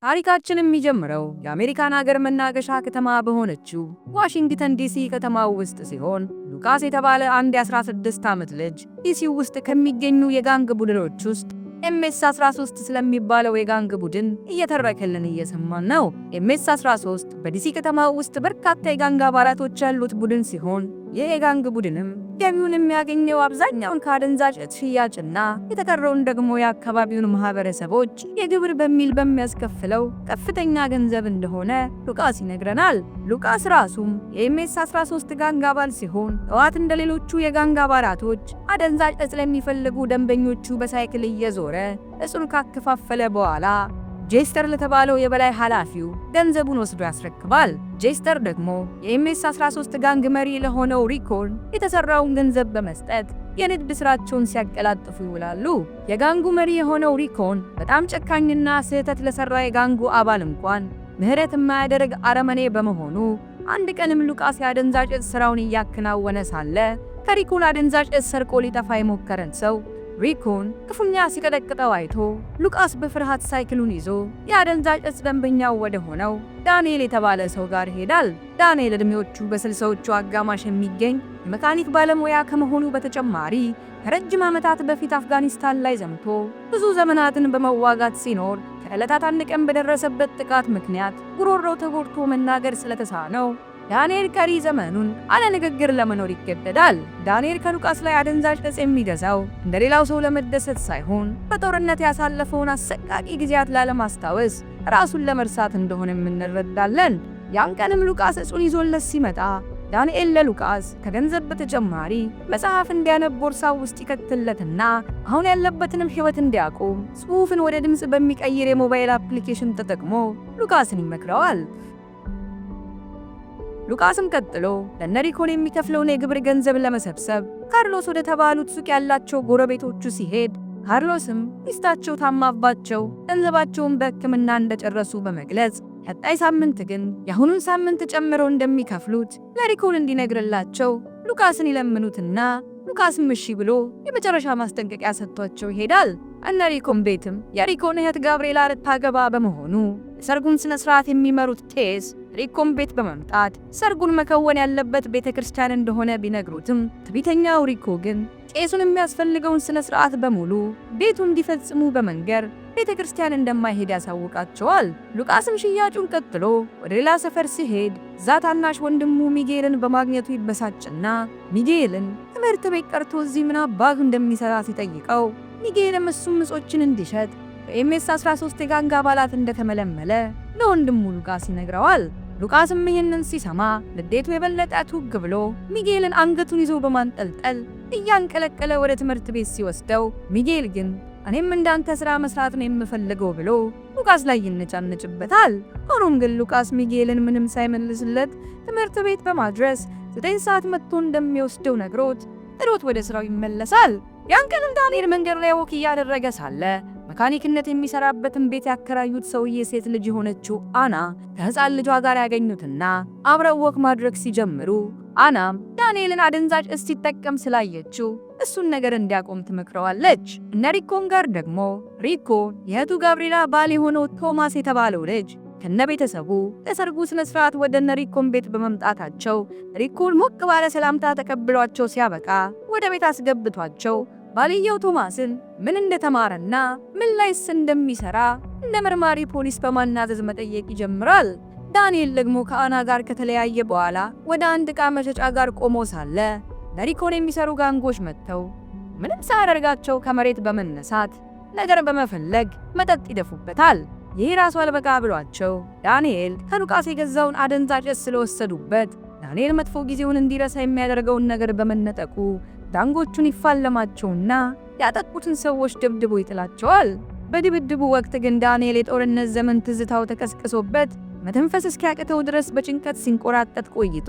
ታሪካችን የሚጀምረው የአሜሪካን ሀገር መናገሻ ከተማ በሆነችው ዋሽንግተን ዲሲ ከተማ ውስጥ ሲሆን ሉቃስ የተባለ አንድ የ16 ዓመት ልጅ ዲሲ ውስጥ ከሚገኙ የጋንግ ቡድኖች ውስጥ MS-13 ስለሚባለው የጋንግ ቡድን እየተረከልን እየሰማን ነው። MS-13 በዲሲ ከተማ ውስጥ በርካታ የጋንግ አባላቶች ያሉት ቡድን ሲሆን ይህ የጋንግ ቡድንም ገቢውን የሚያገኘው አብዛኛውን ከአደንዛዥ እጽ ሽያጭና የተቀረውን ደግሞ የአካባቢውን ማህበረሰቦች የግብር በሚል በሚያስከፍለው ከፍተኛ ገንዘብ እንደሆነ ሉቃስ ይነግረናል። ሉቃስ ራሱም የMS-13 ጋንግ አባል ሲሆን ጠዋት እንደሌሎቹ የጋንግ አባላቶች አደንዛዥ እጽ ለሚፈልጉ ደንበኞቹ በሳይክል እየዞረ እጹን ካከፋፈለ በኋላ ጄስተር ለተባለው የበላይ ኃላፊው ገንዘቡን ወስዶ ያስረክባል። ጄስተር ደግሞ የMS-13 ጋንግ መሪ ለሆነው ሪኮን የተሰራውን ገንዘብ በመስጠት የንግድ ስራቸውን ሲያቀላጥፉ ይውላሉ። የጋንጉ መሪ የሆነው ሪኮን በጣም ጨካኝና ስህተት ለሰራ የጋንጉ አባል እንኳን ምህረት የማያደርግ አረመኔ በመሆኑ አንድ ቀንም ሉቃስ የአደንዛዥ እጽ ስራውን እያከናወነ ሳለ ከሪኮን አደንዛዥ እጽ ሰርቆ ሊጠፋ የሞከረን ሰው ሪኮን ክፉኛ ሲቀጠቅጠው አይቶ ሉቃስ በፍርሃት ሳይክሉን ይዞ የአደንዛዥ እጽ ደንበኛው ወደ ሆነው ዳንኤል የተባለ ሰው ጋር ይሄዳል። ዳንኤል እድሜዎቹ በ60ዎቹ አጋማሽ የሚገኝ የመካኒክ ባለሙያ ከመሆኑ በተጨማሪ ከረጅም ዓመታት በፊት አፍጋኒስታን ላይ ዘምቶ ብዙ ዘመናትን በመዋጋት ሲኖር ከዕለታት አንድ ቀን በደረሰበት ጥቃት ምክንያት ጉሮሮው ተጎድቶ መናገር ስለተሳነው ዳንኤል ቀሪ ዘመኑን አለ ንግግር ለመኖር ይገደዳል። ዳንኤል ከሉቃስ ላይ አደንዛዥ እጽ የሚገዛው እንደሌላው ሰው ለመደሰት ሳይሆን በጦርነት ያሳለፈውን አሰቃቂ ጊዜያት ላለማስታወስ ራሱን ለመርሳት እንደሆነ እንረዳለን። ያን ቀንም ሉቃስ እጹን ይዞለት ሲመጣ ዳንኤል ለሉቃስ ከገንዘብ በተጨማሪ መጽሐፍ እንዲያነብ ቦርሳው ውስጥ ይከትለትና አሁን ያለበትንም ህይወት እንዲያቆም ጽሑፍን ወደ ድምጽ በሚቀይር የሞባይል አፕሊኬሽን ተጠቅሞ ሉቃስን ይመክረዋል። ሉቃስም ቀጥሎ ለነሪኮን የሚከፍለውን የግብር ገንዘብ ለመሰብሰብ ካርሎስ ወደ ተባሉት ሱቅ ያላቸው ጎረቤቶቹ ሲሄድ ካርሎስም ሚስታቸው ታማባቸው ገንዘባቸውን በሕክምና እንደጨረሱ በመግለጽ ቀጣይ ሳምንት ግን የአሁኑን ሳምንት ጨምረው እንደሚከፍሉት ለሪኮን እንዲነግርላቸው ሉቃስን ይለምኑትና ሉቃስም እሺ ብሎ የመጨረሻ ማስጠንቀቂያ ሰጥቷቸው ይሄዳል። እነ ሪኮን ቤትም የሪኮን እህት ጋብርኤላ ልታገባ በመሆኑ የሰርጉን ስነ ስርዓት የሚመሩት ቴስ ሪኮን ቤት በመምጣት ሰርጉን መከወን ያለበት ቤተክርስቲያን እንደሆነ ቢነግሩትም ትዕቢተኛው ሪኮ ግን ቄሱን የሚያስፈልገውን ስነ ስርዓት በሙሉ ቤቱ እንዲፈጽሙ በመንገር ቤተክርስቲያን እንደማይሄድ ያሳውቃቸዋል። ሉቃስም ሽያጩን ቀጥሎ ወደ ሌላ ሰፈር ሲሄድ ታናሽ ወንድሙ ሚጌልን በማግኘቱ ይበሳጭና ሚጌልን ትምህርት ቤት ቀርቶ እዚህ ምን አባቱ እንደሚሰራ ሲጠይቀው ሚጌልም እሱም እጾችን እንዲሸጥ በMS-13 የጋንግ አባላት እንደተመለመለ ለወንድሙ ሉቃስ ይነግረዋል። ሉቃስም ይህንን ሲሰማ ንዴቱ የበለጠ ቱግ ብሎ ሚጌልን አንገቱን ይዞ በማንጠልጠል እያንቀለቀለ ወደ ትምህርት ቤት ሲወስደው ሚጌል ግን እኔም እንዳንተ ስራ መስራት ነው የምፈልገው ብሎ ሉቃስ ላይ ይነጫነጭበታል። ሆኖም ግን ሉቃስ ሚጌልን ምንም ሳይመልስለት ትምህርት ቤት በማድረስ 9 ሰዓት መጥቶ እንደሚወስደው ነግሮት ጥሮት ወደ ስራው ይመለሳል። ያን ቀንም ዳንኤል መንገድ ላይ ወክ እያደረገ ሳለ መካኒክነት የሚሰራበትን ቤት ያከራዩት ሰውዬ ሴት ልጅ የሆነችው አና ከህፃን ልጇ ጋር ያገኙትና አብረው ወክ ማድረግ ሲጀምሩ አናም ዳንኤልን አደንዛዥ እጽ ሲጠቀም ስላየችው እሱን ነገር እንዲያቆም ትመክረዋለች። እነ ሪኮን ጋር ደግሞ ሪኮ የእህቱ ጋብርኤላ ባል የሆነው ቶማስ የተባለው ልጅ ከነቤተሰቡ ለሰርጉ ስነ ስርዓት ወደ እነ ሪኮን ቤት በመምጣታቸው ሪኮን ሞቅ ባለ ሰላምታ ተቀብሏቸው ሲያበቃ ወደ ቤት አስገብቷቸው ባልየው ቶማስን ምን እንደተማረና ምን ላይስ እንደሚሰራ እንደ መርማሪ ፖሊስ በማናዘዝ መጠየቅ ይጀምራል። ዳንኤል ደግሞ ከአና ጋር ከተለያየ በኋላ ወደ አንድ ዕቃ መሸጫ ጋር ቆሞ ሳለ ለሪኮን የሚሰሩ ጋንጎች መጥተው ምንም ሳያደርጋቸው ከመሬት በመነሳት ነገር በመፈለግ መጠጥ ይደፉበታል። ይህ ራሱ አልበቃ ብሏቸው ዳንኤል ከሉቃስ የገዛውን አደንዛዥ እጽ ስለወሰዱበት ዳንኤል መጥፎ ጊዜውን እንዲረሳ የሚያደርገውን ነገር በመነጠቁ ጋንጎቹን ይፋለማቸውና ያጠቁትን ሰዎች ደብድቦ ይጥላቸዋል። በድብድቡ ወቅት ግን ዳንኤል የጦርነት ዘመን ትዝታው ተቀስቅሶበት መተንፈስ እስኪያቅተው ድረስ በጭንቀት ሲንቆራጠጥ ቆይቶ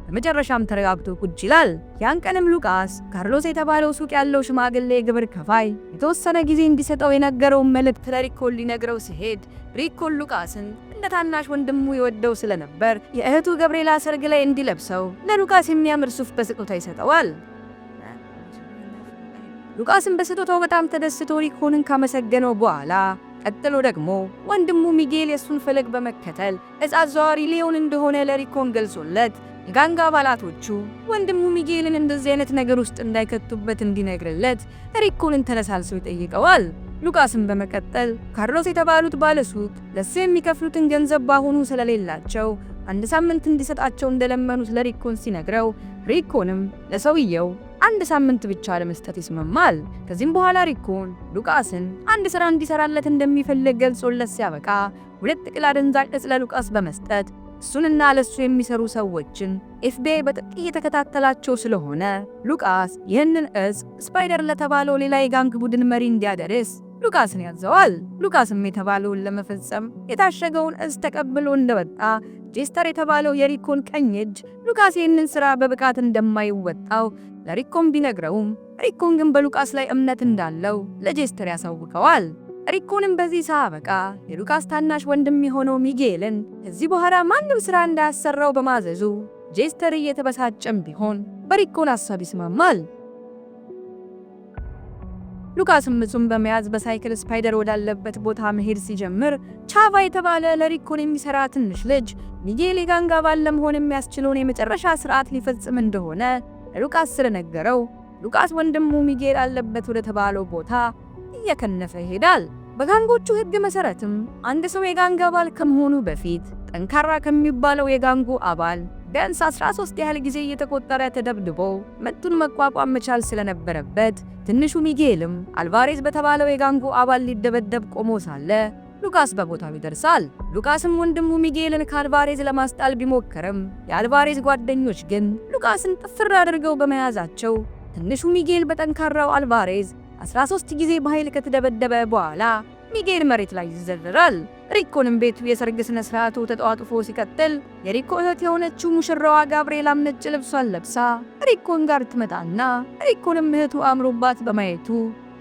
በመጨረሻም ተረጋግቶ ቁጭ ይላል። ያን ቀንም ሉቃስ ካርሎስ የተባለው ሱቅ ያለው ሽማግሌ ግብር ከፋይ የተወሰነ ጊዜ እንዲሰጠው የነገረውን መልእክት ለሪኮን ሊነግረው ሲሄድ ሪኮን ሉቃስን እንደ ታናሽ ወንድሙ ይወደው ስለነበር የእህቱ ጋብርኤላ ሰርግ ላይ እንዲለብሰው ለሉቃስ የሚያምር ሱፍ በስጦታ ይሰጠዋል። ሉቃስም በስጦታው በጣም ተደስቶ ሪኮንን ካመሰገነው በኋላ ቀጥሎ ደግሞ ወንድሙ ሚጌል የሱን ፈለግ በመከተል ዕፅ አዘዋዋሪ ሊሆን እንደሆነ ለሪኮን ገልጾለት የጋንግ አባላቶቹ ወንድሙ ሚጌልን እንደዚህ አይነት ነገር ውስጥ እንዳይከቱበት እንዲነግርለት ሪኮንን ተነሳልሰው ይጠይቀዋል። ሉቃስም በመቀጠል ካርሎስ የተባሉት ባለሱቅ ለሱ የሚከፍሉትን ገንዘብ ባሁኑ ስለሌላቸው 1 ሳምንት እንዲሰጣቸው እንደለመኑት ለሪኮን ሲነግረው ሪኮንም ለሰውየው 1 ሳምንት ብቻ ለመስጠት ይስማማል። ከዚህም በኋላ ሪኮን ሉቃስን አንድ ስራ እንዲሰራለት እንደሚፈልግ ገልጾለት ሲያበቃ 2 ጥቅል አደንዛዥ ዕፅ ለሉቃስ በመስጠት እሱንና ለሱ የሚሰሩ ሰዎችን ኤፍቢአይ በጥብቅ እየተከታተላቸው ስለሆነ ሉቃስ ይህንን ዕፅ ስፓይደር ለተባለው ሌላ የጋንግ ቡድን መሪ እንዲያደርስ ሉቃስን ያዘዋል። ሉቃስም የተባለውን ለመፈጸም የታሸገውን ዕፅ ተቀብሎ እንደወጣ ጄስተር የተባለው የሪኮን ቀኝ እጅ ሉቃስ ይህንን ስራ በብቃት እንደማይወጣው ለሪኮን ቢነግረውም ሪኮን ግን በሉቃስ ላይ እምነት እንዳለው ለጄስተር ያሳውቀዋል። ሪኮንም በዚህ ሳበቃ የሉቃስ ታናሽ ወንድም የሆነው ሚጌልን ከዚህ በኋላ ማንም ስራ እንዳያሰራው በማዘዙ ጄስተር እየተበሳጨም ቢሆን በሪኮን ሐሳብ ይስማማል። ሉቃስም እሱን በመያዝ በሳይክል ስፓይደር ወዳለበት ቦታ መሄድ ሲጀምር ቻቫ የተባለ ለሪኮን የሚሰራ ትንሽ ልጅ ሚጌል የጋንግ አባል ለመሆን የሚያስችለውን የመጨረሻ ስርዓት ሊፈጽም እንደሆነ ሉቃስ ስለነገረው ሉቃስ ወንድሙ ሚጌል አለበት ወደ ተባለው ቦታ እየከነፈ ይሄዳል። በጋንጎቹ ህግ መሰረትም አንድ ሰው የጋንግ አባል ከመሆኑ በፊት ጠንካራ ከሚባለው የጋንጉ አባል ቢያንስ 13 ያህል ጊዜ እየተቆጠረ ተደብድቦ መቱን መቋቋም መቻል ስለነበረበት ትንሹ ሚጌልም አልቫሬዝ በተባለው የጋንጉ አባል ሊደበደብ ቆሞ ሳለ ሉቃስ በቦታው ይደርሳል። ሉቃስም ወንድሙ ሚጌልን ከአልቫሬዝ ለማስጣል ቢሞክርም የአልቫሬዝ ጓደኞች ግን ሉቃስን ጥፍር አድርገው በመያዛቸው ትንሹ ሚጌል በጠንካራው አልቫሬዝ 13 ጊዜ በኃይል ከተደበደበ በኋላ ሚጌል መሬት ላይ ይዘረራል። ሪኮንም ቤቱ የሰርግ ስነ ስርዓቱ ተጧጡፎ ሲቀጥል የሪኮ እህት የሆነችው ሙሽራዋ ጋብርኤላም ነጭ ልብሷን ለብሳ ሪኮን ጋር ትመጣና ሪኮንም እህቱ አምሮባት በማየቱ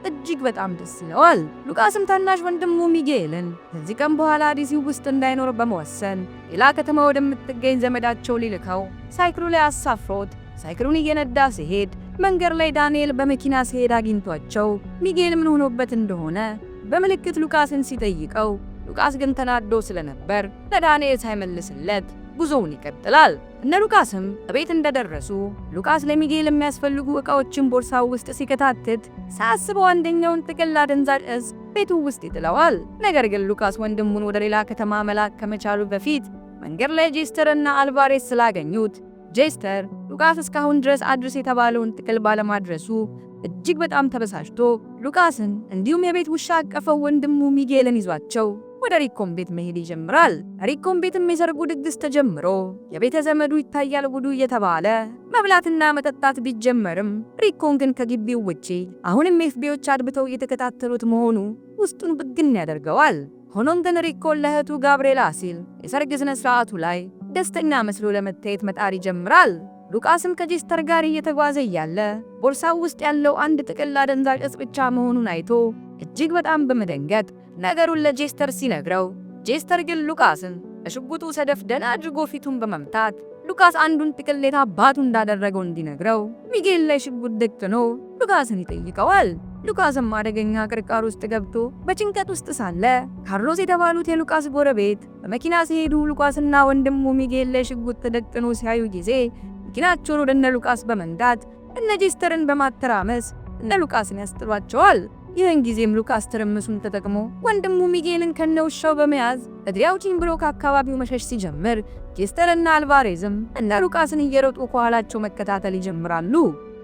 እጅግ በጣም ደስ ይለዋል። ሉቃስም ታናሽ ወንድሙ ሚጌልን ከዚህ ቀን በኋላ ዲሲ ውስጥ እንዳይኖር በመወሰን ሌላ ከተማ ወደምትገኝ ዘመዳቸው ሊልከው ሳይክሉ ላይ አሳፍሮት ሳይክሉን እየነዳ ሲሄድ መንገድ ላይ ዳንኤል በመኪና ሲሄድ አግኝቷቸው ሚጌል ምን ሆኖበት እንደሆነ በምልክት ሉቃስን ሲጠይቀው ሉቃስ ግን ተናዶ ስለነበር ለዳንኤል ሳይመልስለት ጉዞውን ይቀጥላል። እነ ሉቃስም ቤት እንደደረሱ ሉቃስ ለሚጌል የሚያስፈልጉ ዕቃዎችን ቦርሳው ውስጥ ሲከታትት ሳያስበው አንደኛውን ጥቅል አደንዛዥ ዕፅ ቤቱ ውስጥ ይጥለዋል። ነገር ግን ሉቃስ ወንድሙን ወደ ሌላ ከተማ መላክ ከመቻሉ በፊት መንገድ ላይ ጄስተርና አልቫሬዝ ስላገኙት ጄስተር ሉቃስ እስካሁን ድረስ አድርስ የተባለውን ጥቅል ባለማድረሱ እጅግ በጣም ተበሳጭቶ ሉቃስን እንዲሁም የቤት ውሻ አቀፈው ወንድሙ ሚጌልን ይዟቸው ወደ ሪኮን ቤት መሄድ ይጀምራል። ሪኮን ቤትም የሰርጉ ድግስ ተጀምሮ የቤተ ዘመዱ ይታያል ጉዱ እየተባለ መብላትና መጠጣት ቢጀመርም ሪኮን ግን ከግቢው ውጪ አሁንም ኤፍቢአዮች አድብተው እየተከታተሉት መሆኑ ውስጡን ብግን ያደርገዋል። ሆኖም ግን ሪኮን ለእህቱ ጋብርኤላ ሲል የሰርግ ስነ ስርዓቱ ላይ ደስተኛ መስሎ ለመታየት መጣር ይጀምራል። ሉቃስም ከጄስተር ጋር እየተጓዘ እያለ ቦርሳው ውስጥ ያለው አንድ ጥቅል አደንዛዥ ዕፅ ብቻ መሆኑን አይቶ እጅግ በጣም በመደንገጥ ነገሩን ለጄስተር ሲነግረው ጄስተር ግን ሉቃስን በሽጉጡ ሰደፍ ደና አድርጎ ፊቱን በመምታት ሉቃስ አንዱን ጥቅል የት አባቱ እንዳደረገው እንዲነግረው ሚጌል ላይ ሽጉጥ ደቅኖ ሉቃስን ይጠይቀዋል። ሉቃስም አደገኛ ቅርቃር ውስጥ ገብቶ በጭንቀት ውስጥ ሳለ ካርሎስ የተባሉት የሉቃስ ጎረቤት በመኪና ሲሄዱ ሉቃስና ወንድሙ ሚጌል ላይ ሽጉጥ ተደቅኖ ሲያዩ ጊዜ መኪናቸውን ወደ እነ ሉቃስ በመንዳት እነ ጄስተርን በማተራመስ እነ ሉቃስን ያስጥሏቸዋል። ይህን ጊዜም ሉቃስ ትርምሱን ተጠቅሞ ወንድሙ ሚጌልን ከነውሻው በመያዝ እድሪያውቲን ብሎ ከአካባቢው መሸሽ ሲጀምር ጄስተርና አልቫሬዝም እነ ሉቃስን እየሮጡ ከኋላቸው መከታተል ይጀምራሉ።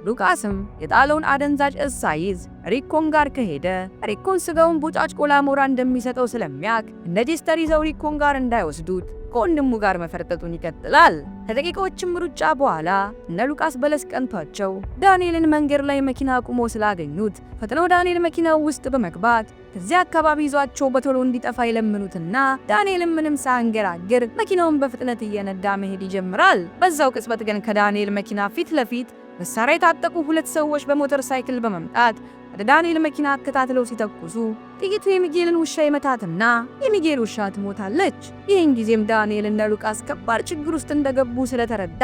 ሉቃስም የጣለውን አደንዛዥ ዕፅ ሳይዝ ሪኮን ጋር ከሄደ ሪኮን ስጋውን ቦጫጭ ቆላሞራ እንደሚሰጠው ስለሚያክ እነ ጄስተር ይዘው ሪኮን ጋር እንዳይወስዱት ከወንድሙ ጋር መፈርጠጡን ይቀጥላል። ከደቂቃዎችም ሩጫ በኋላ እነ ሉቃስ በለስ ቀንቷቸው ዳንኤልን መንገድ ላይ መኪና አቁሞ ስላገኙት ፈጥነው ዳንኤል መኪናው ውስጥ በመግባት ከዚያ አካባቢ ይዟቸው በቶሎ እንዲጠፋ ይለምኑትና ዳንኤልም ምንም ሳያንገራግር መኪናውን በፍጥነት እየነዳ መሄድ ይጀምራል። በዛው ቅጽበት ግን ከዳንኤል መኪና ፊት ለፊት መሳሪያ የታጠቁ 2 ሰዎች በሞተር ሳይክል በመምጣት ወደ ዳንኤል መኪና አከታትለው ሲተኩሱ ጥቂቱ የሚጌልን ውሻ ይመታትና የሚጌል ውሻ ትሞታለች። ይህን ጊዜም ዳንኤል እና ሉቃስ ከባድ ችግር ውስጥ እንደገቡ ስለተረዳ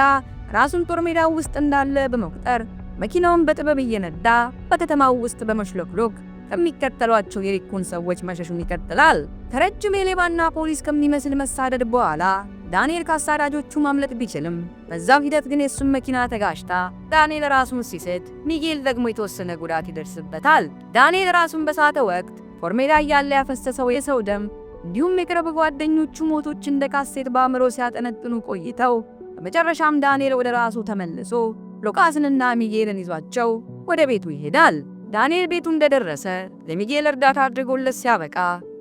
ራሱን ጦር ሜዳ ውስጥ እንዳለ በመቁጠር መኪናውን በጥበብ እየነዳ በከተማው ውስጥ በመሽሎክሎክ ከሚከተሏቸው የሪኮን ሰዎች መሸሹን ይቀጥላል። ከረጅም የሌባና ፖሊስ ከሚመስል መሳደድ በኋላ ዳንኤል ከአሳዳጆቹ ማምለጥ ቢችልም በዛው ሂደት ግን የሱን መኪና ተጋጭታ ዳንኤል ራሱን ሲስት፣ ሚጌል ደግሞ የተወሰነ ጉዳት ይደርስበታል። ዳንኤል ራሱን በሳተ ወቅት ፎርሜላ እያለ ያፈሰሰው የሰው ደም እንዲሁም የቅርብ ጓደኞቹ ሞቶች እንደ ካሴት በአእምሮ ሲያጠነጥኑ ቆይተው በመጨረሻም ዳንኤል ወደ ራሱ ተመልሶ ሉቃስንና ሚጌልን ይዟቸው ወደ ቤቱ ይሄዳል። ዳንኤል ቤቱ እንደደረሰ ለሚጌል እርዳታ አድርጎለት ሲያበቃ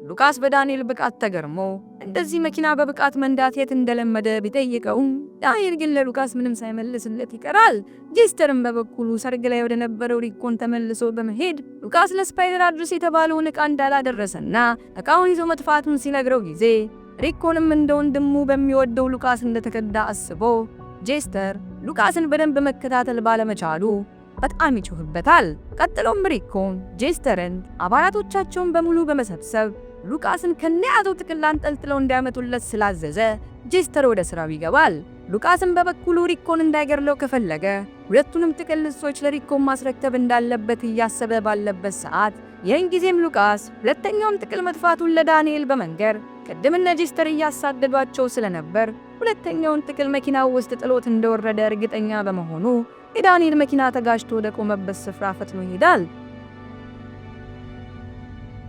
ሉቃስ በዳንኤል ብቃት ተገርሞ እንደዚህ መኪና በብቃት መንዳት የት እንደለመደ ቢጠይቀውም ዳንኤል ግን ለሉቃስ ምንም ሳይመልስለት ይቀራል። ጄስተርም በበኩሉ ሰርግ ላይ ወደ ነበረው ሪኮን ተመልሶ በመሄድ ሉቃስ ለስፓይደር አድርስ የተባለውን ዕቃ እንዳላደረሰና ዕቃውን ይዞ መጥፋቱን ሲነግረው ጊዜ ሪኮንም እንደ ወንድሙ በሚወደው ሉቃስ እንደተከዳ አስቦ ጄስተር ሉቃስን በደንብ መከታተል ባለመቻሉ በጣም ይጮህበታል። ቀጥሎም ሪኮን ጄስተርን አባላቶቻቸውን በሙሉ በመሰብሰብ ሉቃስን ከነያዘው ጥቅል አንጠልጥለው እንዲያመጡለት ስላዘዘ ጄስተር ወደ ስራው ይገባል። ሉቃስን በበኩሉ ሪኮን እንዳይገርለው ከፈለገ ሁለቱንም ጥቅል ልብሶች ለሪኮን ማስረከብ እንዳለበት እያሰበ ባለበት ሰዓት ይህን ጊዜም ሉቃስ ሁለተኛውን ጥቅል መጥፋቱን ለዳንኤል በመንገር ቅድም እነ ጄስተር እያሳደዷቸው ስለነበር ሁለተኛውን ጥቅል መኪናው ውስጥ ጥሎት እንደወረደ እርግጠኛ በመሆኑ የዳንኤል መኪና ተጋጭቶ ወደ ቆመበት ስፍራ ፈጥኖ ይሄዳል።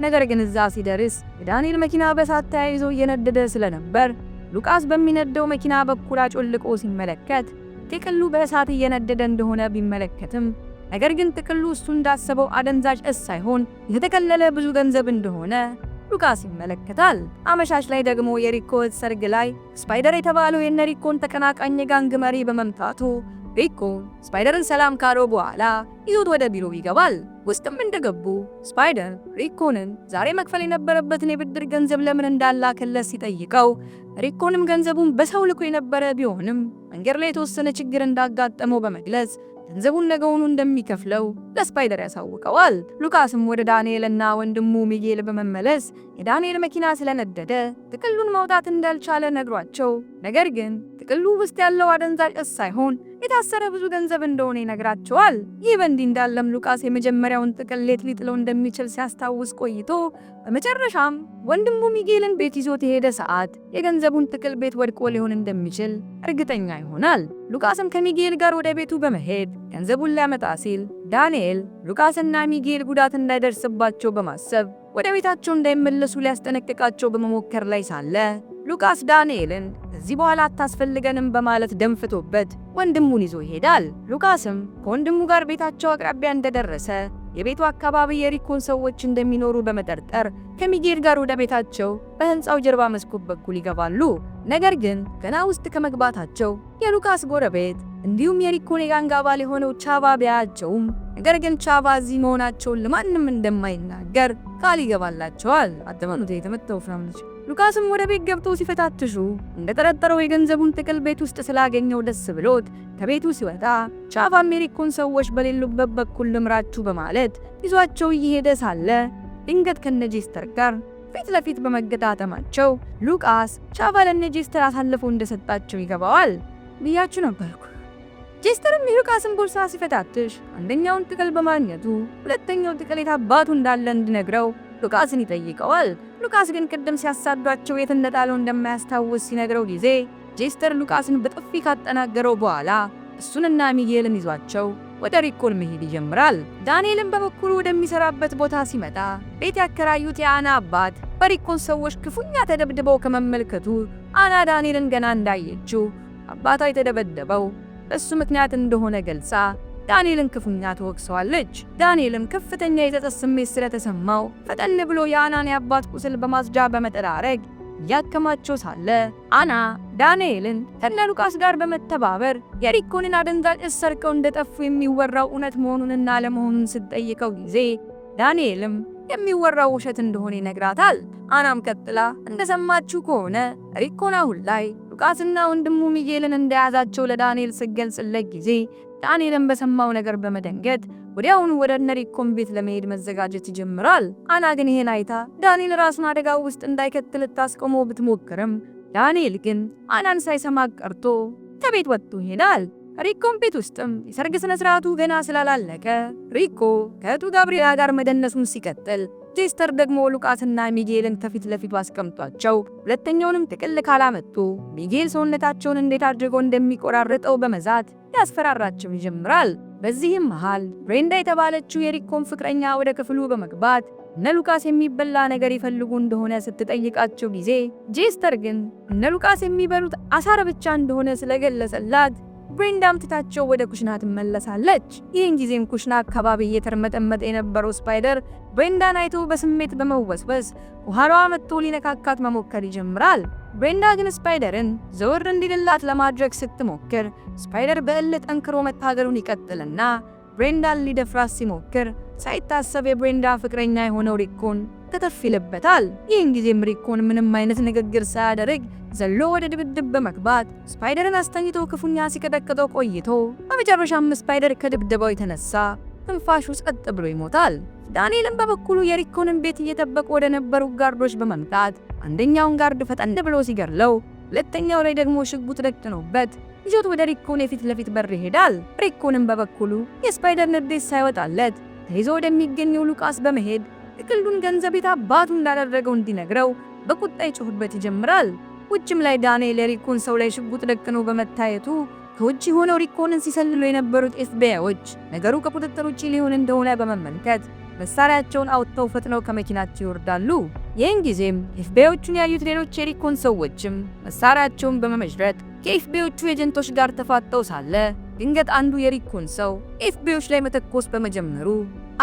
ነገር ግን እዛ ሲደርስ የዳንኤል መኪና በእሳት ተያይዞ እየነደደ ስለነበር ሉቃስ በሚነደው መኪና በኩል አጮልቆ ሲመለከት ጥቅሉ በእሳት እየነደደ እንደሆነ ቢመለከትም ነገር ግን ጥቅሉ እሱ እንዳሰበው አደንዛዥ እጽ ሳይሆን የተጠቀለለ ብዙ ገንዘብ እንደሆነ ሉቃስ ይመለከታል። አመሻሽ ላይ ደግሞ የሪኮ ሰርግ ላይ ስፓይደር የተባለው የነሪኮን ተቀናቃኝ ጋንግ መሪ በመምታቱ ሪኮ ስፓይደርን ሰላም ካለው በኋላ ይዞት ወደ ቢሮ ይገባል። ውስጥም እንደገቡ ስፓይደር ሪኮንን ዛሬ መክፈል የነበረበትን የብድር ገንዘብ ለምን እንዳላከለት ሲጠይቀው ሪኮንም ገንዘቡን በሰው ልኮ የነበረ ቢሆንም መንገድ ላይ የተወሰነ ችግር እንዳጋጠመው በመግለጽ ገንዘቡን ነገውኑ እንደሚከፍለው ለስፓይደር ያሳውቀዋል። ሉቃስም ወደ ዳንኤልና ወንድሙ ሚጌል በመመለስ የዳንኤል መኪና ስለነደደ ጥቅሉን ማውጣት እንዳልቻለ ነግሯቸው ነገር ግን ጥቅሉ ውስጥ ያለው አደንዛዥ እጽ ሳይሆን የታሰረ ብዙ ገንዘብ እንደሆነ ይነግራቸዋል። ይህ በእንዲህ እንዳለም ሉቃስ የመጀመሪያውን ጥቅል ሌት ሊጥለው እንደሚችል ሲያስታውስ ቆይቶ በመጨረሻም ወንድሙ ሚጌልን ቤት ይዞት የሄደ ሰዓት የገንዘቡን ጥቅል ቤት ወድቆ ሊሆን እንደሚችል እርግጠኛ ይሆናል። ሉቃስም ከሚጌል ጋር ወደ ቤቱ በመሄድ ገንዘቡን ሊያመጣ ሲል ዳንኤል ሉቃስና ሚጌል ጉዳት እንዳይደርስባቸው በማሰብ ወደ ቤታቸው እንዳይመለሱ ሊያስጠነቅቃቸው በመሞከር ላይ ሳለ ሉቃስ ዳንኤልን ከዚህ በኋላ አታስፈልገንም በማለት ደንፍቶበት ወንድሙን ይዞ ይሄዳል። ሉቃስም ከወንድሙ ጋር ቤታቸው አቅራቢያ እንደደረሰ የቤቱ አካባቢ የሪኮን ሰዎች እንደሚኖሩ በመጠርጠር ከሚጌል ጋር ወደ ቤታቸው በህንፃው ጀርባ መስኮት በኩል ይገባሉ። ነገር ግን ገና ውስጥ ከመግባታቸው የሉቃስ ጎረቤት እንዲሁም የሪኮን የጋንግ አባል የሆነው ቻቫ ቢያያቸውም ነገር ግን ቻቫ እዚህ መሆናቸውን ለማንም እንደማይናገር ቃል ይገባላቸዋል። አደማኑት የተመተው ፍራምነች ሉቃስም ወደ ቤት ገብቶ ሲፈታትሹ እንደተጠረጠረው የገንዘቡን ጥቅል ቤት ውስጥ ስላገኘው ደስ ብሎት ከቤቱ ሲወጣ ቻቫም የሪኮን ሰዎች በሌሉበት በኩል ልምራችሁ በማለት ይዟቸው እየሄደ ሳለ ድንገት ከነጄስተር ጋር ፊት ለፊት በመገጣጠማቸው ሉቃስ ቻቫ ለነጄስተር አሳልፎ እንደሰጣቸው ይገባዋል። ብያችሁ ነበርኩ። ጄስተርም የሉቃስን ቦርሳ ሲፈታትሽ አንደኛውን ጥቅል በማግኘቱ ሁለተኛው ጥቅል የታባቱ እንዳለ እንዲነግረው ሉቃስን ይጠይቀዋል። ሉቃስ ግን ቅድም ሲያሳዷቸው የት እንደጣለው እንደማያስታውስ ሲነግረው ጊዜ ጄስተር ሉቃስን በጥፊ ካጠናገረው በኋላ እሱንና ሚጌልን ይዟቸው ወደ ሪኮን መሄድ ይጀምራል። ዳንኤልን በበኩሉ ወደሚሰራበት ቦታ ሲመጣ ቤት ያከራዩት የአና አባት በሪኮን ሰዎች ክፉኛ ተደብድበው ከመመልከቱ አና ዳንኤልን ገና እንዳየችው አባቷ የተደበደበው በሱ ምክንያት እንደሆነ ገልጻ ዳንኤልን ክፉኛ ተወቅሰዋለች። ዳንኤልም ከፍተኛ የጸጸት ስሜት ስለተሰማው ፈጠን ብሎ የአናን የአባት ቁስል በማጽጃ በመጠራረግ ያከማቸው ሳለ አና ዳንኤልን ከነ ሉቃስ ጋር በመተባበር የሪኮንን አደንዛዥ እጽ ሰርቀው እንደጠፉ የሚወራው እውነት መሆኑንና ለመሆኑን ስትጠይቀው ጊዜ ዳንኤልም የሚወራው ውሸት እንደሆነ ይነግራታል። አናም ቀጥላ እንደሰማችሁ ከሆነ ሪኮን አሁን ላይ ሉቃስና ወንድሙ ሚጌልን እንደያዛቸው ለዳንኤል ስትገልጽለት ጊዜ ዳንኤልን በሰማው ነገር በመደንገጥ ወዲያውኑ ወደ ሪኮን ቤት ለመሄድ መዘጋጀት ይጀምራል። አና ግን ይሄን አይታ ዳንኤል ራሱን አደጋ ውስጥ እንዳይከትል ታስቆመው ብትሞክርም ዳንኤል ግን አናን ሳይሰማ ቀርቶ ከቤት ወጥቶ ይሄዳል። ሪኮም ቤት ውስጥም የሰርግ ስነ ስርዓቱ ገና ስላላለቀ ሪኮ ከእህቱ ጋብሪኤላ ጋር መደነሱን ሲቀጥል ጄስተር ደግሞ ሉቃስና ሚጌልን ከፊት ለፊቱ አስቀምጧቸው ሁለተኛውንም ጥቅል ካላመጡ ሚጌል ሰውነታቸውን እንዴት አድርጎ እንደሚቆራረጠው በመዛት ያስፈራራቸው ይጀምራል። በዚህም መሃል ብሬንዳ የተባለችው የሪኮም ፍቅረኛ ወደ ክፍሉ በመግባት እነ ሉቃስ የሚበላ ነገር ይፈልጉ እንደሆነ ስትጠይቃቸው ጊዜ ጄስተር ግን እነ ሉቃስ የሚበሉት አሳር ብቻ እንደሆነ ስለገለጸላት ብሬንዳም ትታቸው ወደ ኩሽና ትመለሳለች። ይህን ጊዜም ኩሽና አካባቢ እየተርመጠመጠ የነበረው ስፓይደር ብሬንዳን አይቶ በስሜት በመወስወስ ከኋላዋ መጥቶ ሊነካካት መሞከር ይጀምራል። ብሬንዳ ግን ስፓይደርን ዘወር እንዲልላት ለማድረግ ስትሞክር ስፓይደር በእልህ ጠንክሮ መታገሉን ይቀጥልና ብሬንዳን ሊደፍራት ሲሞክር ሳይታሰብ የብሬንዳ ፍቅረኛ የሆነው ሪኮን ተተፍ ይልበታል። ይህን ጊዜም ሪኮን ምንም አይነት ንግግር ሳያደርግ ዘሎ ወደ ድብድብ በመግባት ስፓይደርን አስተኝቶ ክፉኛ ሲቀጠቅጠው ቆይቶ በመጨረሻም ስፓይደር ከድብደባው የተነሳ ትንፋሹ ጸጥ ብሎ ይሞታል። ዳንኤልም በበኩሉ የሪኮንን ቤት እየጠበቁ ወደ ነበሩ ጋርዶች በመምጣት አንደኛውን ጋርድ ፈጠን ብሎ ሲገርለው ሁለተኛው ላይ ደግሞ ሽጉጥ ደቅኖበት ይዞት ወደ ሪኮን የፊት ለፊት በር ይሄዳል። ሪኮንም በበኩሉ የስፓይደር ንዴት ሳይወጣለት ተይዞ ወደሚገኘው ሉቃስ በመሄድ ጥቅሉን ገንዘብ የታባቱ እንዳደረገው እንዲነግረው በቁጣ ይጮህበት ይጀምራል። ውጭም ላይ ዳንኤል የሪኮን ሰው ላይ ሽጉጥ ደቅኖ በመታየቱ ከውጭ ሆነው ሪኮንን ሲሰልሉ የነበሩት ኤፍቢአይዎች ነገሩ ከቁጥጥር ውጭ ሊሆን እንደሆነ በመመልከት መሳሪያቸውን አውጥተው ፈጥነው ከመኪናቸው ይወርዳሉ። ይህን ጊዜም ኤፍቢአይዎቹን ያዩት ሌሎች የሪኮን ሰዎችም መሳሪያቸውን በመመዥረት ከኤፍቢአይዎቹ ኤጀንቶች ጋር ተፋጠው ሳለ ድንገት አንዱ የሪኮን ሰው ኤፍቢአይዎች ላይ መተኮስ በመጀመሩ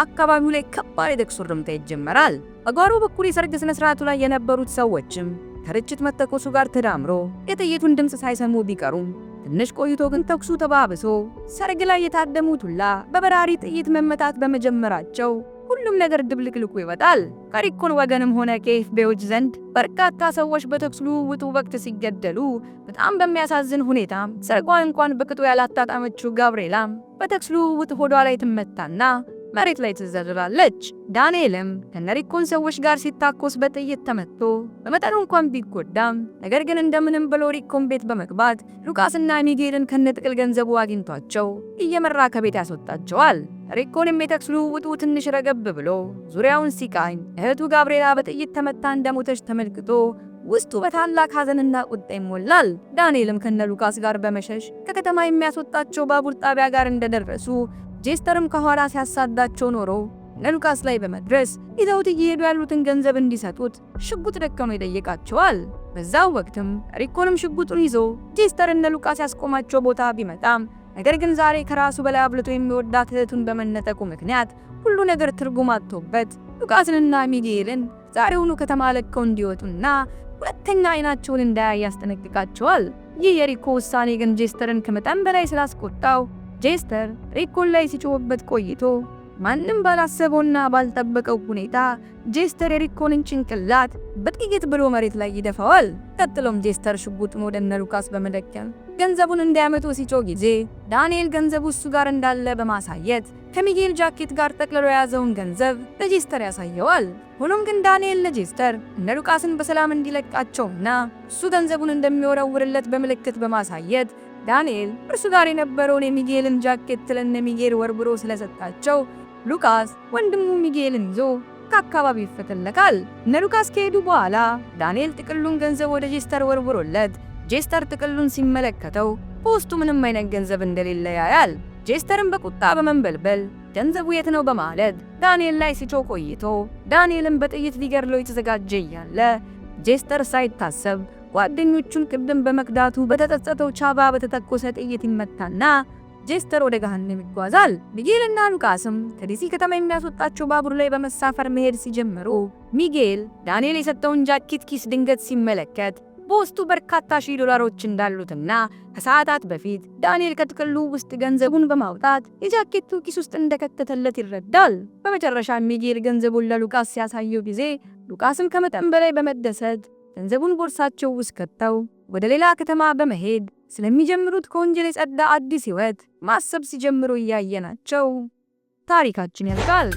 አካባቢው ላይ ከባድ የተኩስ ርምታ ይጀመራል። በጓሮ በኩል የሰርግ ስነ ስርዓቱ ላይ የነበሩት ሰዎችም ከርችት መተኮሱ ጋር ተዳምሮ የጥይቱን ድምጽ ሳይሰሙ ቢቀሩም ትንሽ ቆይቶ ግን ተኩሱ ተባብሶ ሰርግ ላይ የታደሙት ሁላ በበራሪ ጥይት መመታት በመጀመራቸው ሁሉም ነገር ድብልቅልቁ ይወጣል። ከሪኮን ወገንም ሆነ ከኤፍቢአይዎች ዘንድ በርካታ ሰዎች በተኩስ ልውውጡ ወቅት ሲገደሉ በጣም በሚያሳዝን ሁኔታ ሰርጓን እንኳን በቅጡ ያላጣጣመችው ጋብሪኤላም በተኩስ ልውውጥ ሆዷ ላይ ትመታና መሬት ላይ ትዘረራለች። ዳንኤልም ከነሪኮን ሰዎች ጋር ሲታኮስ በጥይት ተመቶ በመጠኑ እንኳን ቢጎዳም ነገር ግን እንደምንም ብሎ ሪኮን ቤት በመግባት ሉቃስና ሚጌልን ከነጥቅል ገንዘቡ አግኝቷቸው እየመራ ከቤት ያስወጣቸዋል። ሪኮንም የተኩስ ልውውጡ ትንሽ ረገብ ብሎ ዙሪያውን ሲቃኝ እህቱ ጋብሪኤላ በጥይት ተመታ እንደሞተች ተመልክቶ ውስጡ በታላቅ ሐዘንና ቁጣ ይሞላል። ዳንኤልም ከነ ሉቃስ ጋር በመሸሽ ከከተማ የሚያስወጣቸው ባቡር ጣቢያ ጋር እንደደረሱ ጄስተርም ከኋላ ሲያሳዳቸው ኖሮ ለሉቃስ ላይ በመድረስ ይዘውት እየሄዱ ያሉትን ገንዘብ እንዲሰጡት ሽጉጥ ደቅኖ ይጠይቃቸዋል። በዛው ወቅትም ሪኮንም ሽጉጡን ይዞ ጄስተርን ለሉቃስ ያስቆማቸው ቦታ ቢመጣም ነገር ግን ዛሬ ከራሱ በላይ አብልጦ የሚወዳት እህቱን በመነጠቁ ምክንያት ሁሉ ነገር ትርጉም አጥቶበት ሉቃስንና ሚጌልን ዛሬውኑ ከተማ ለቀው እንዲወጡና ሁለተኛ አይናቸውን እንዳያይ ያስጠነቅቃቸዋል። ይህ የሪኮ ውሳኔ ግን ጄስተርን ከመጠን በላይ ስላስቆጣው ጄስተር ሪኮን ላይ ሲጮህበት ቆይቶ ማንም ባላሰበውና ባልጠበቀው ሁኔታ ጄስተር የሪኮንን ጭንቅላት በጥቂት ብሎ መሬት ላይ ይደፋዋል። ቀጥሎም ጄስተር ሽጉጡን ወደ እነ ሉቃስ በመደቀን ገንዘቡን እንዲያመጡ ሲጮህ ጊዜ ዳንኤል ገንዘቡ እሱ ጋር እንዳለ በማሳየት ከሚጌል ጃኬት ጋር ጠቅልሎ የያዘውን ገንዘብ ለጄስተር ያሳየዋል። ሆኖም ግን ዳንኤል ለጄስተር እነ ሉቃስን በሰላም እንዲለቃቸውና እሱ ገንዘቡን እንደሚወረውርለት በምልክት በማሳየት ዳንኤል እርሱ ጋር የነበረውን የሚጌልን ጃኬት ለነ ሚጌል ወርብሮ ስለሰጣቸው ሉቃስ ወንድሙ ሚጌልን ይዞ ከአካባቢው ይፈተለካል። እነ ሉቃስ ከሄዱ በኋላ ዳንኤል ጥቅሉን ገንዘብ ወደ ጄስተር ወርብሮለት ጄስተር ጥቅሉን ሲመለከተው በውስጡ ምንም አይነት ገንዘብ እንደሌለ ያያል። ጄስተርን በቁጣ በመንበልበል ገንዘቡ የት ነው በማለት ዳንኤል ላይ ሲጮህ ቆይቶ ዳንኤልን በጥይት ሊገድለው የተዘጋጀ እያለ ጄስተር ሳይታሰብ ጓደኞቹን ቅድም በመክዳቱ በተጸጸተው ቻባ በተተኮሰ ጥይት ይመታና ጄስተር ወደ ገሃነም ይጓዛል። ሚጌልና ሉቃስም ከዲሲ ከተማ የሚያስወጣቸው ባቡር ላይ በመሳፈር መሄድ ሲጀምሩ ሚጌል ዳንኤል የሰጠውን ጃኬት ኪስ ድንገት ሲመለከት በውስጡ በርካታ ሺህ ዶላሮች እንዳሉትና ከሰዓታት በፊት ዳንኤል ከጥቅሉ ውስጥ ገንዘቡን በማውጣት የጃኬቱ ኪስ ውስጥ እንደከተተለት ይረዳል። በመጨረሻ ሚጌል ገንዘቡን ለሉቃስ ሲያሳየው ጊዜ ሉቃስም ከመጠን በላይ በመደሰት ገንዘቡን ቦርሳቸው ውስጥ ከተው ወደ ሌላ ከተማ በመሄድ ስለሚጀምሩት ከወንጀል የጸዳ አዲስ ህይወት ማሰብ ሲጀምሩ እያየናቸው ታሪካችን ያልቃል።